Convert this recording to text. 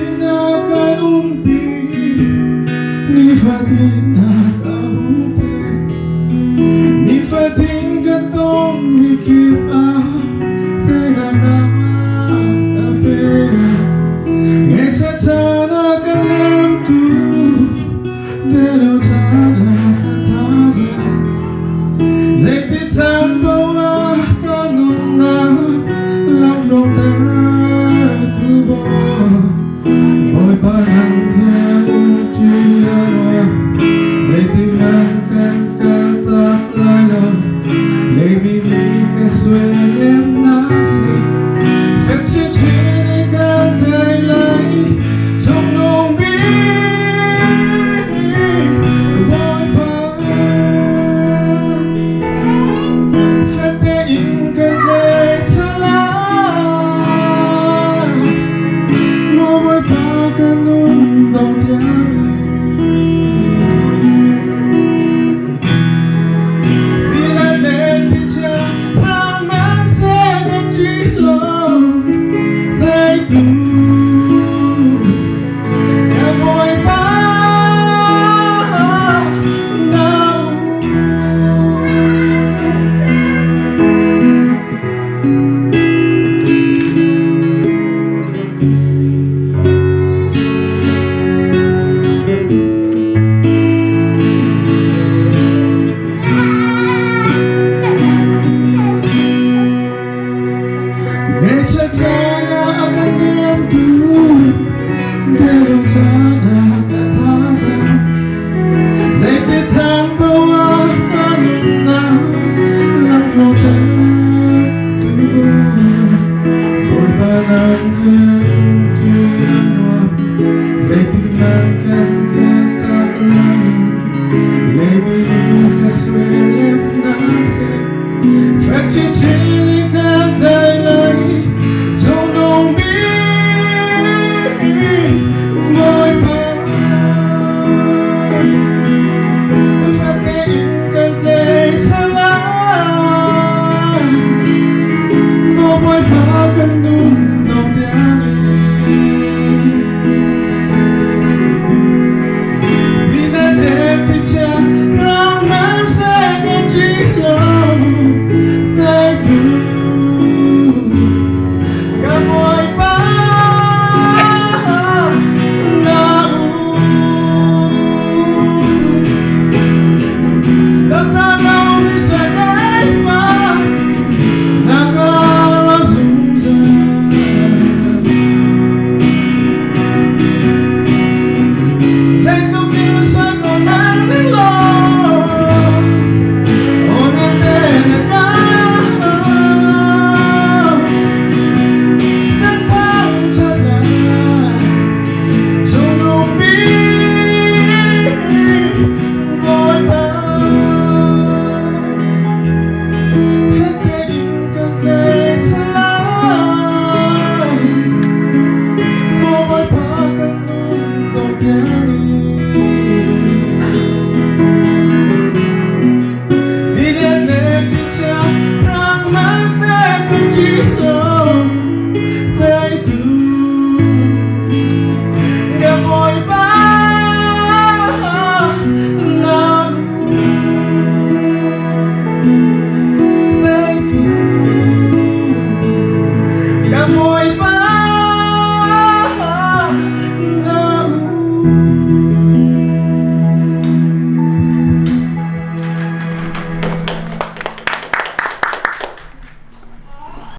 kinakanumpi ni fatin nakahupin ni fatin katong mikipa tena namakape ngechatana kanem tu delo tana kataza zaiti tan bawa kanong na lamlong tertubo boy parang yang tiada zaiti nangkan kata lain lei mi ke suem nasi fetchi chini kan thai lai trong nong bi boy pa fette in kan thai sala mo boy pa kanun dong tiai Nechatana akan nempu dalam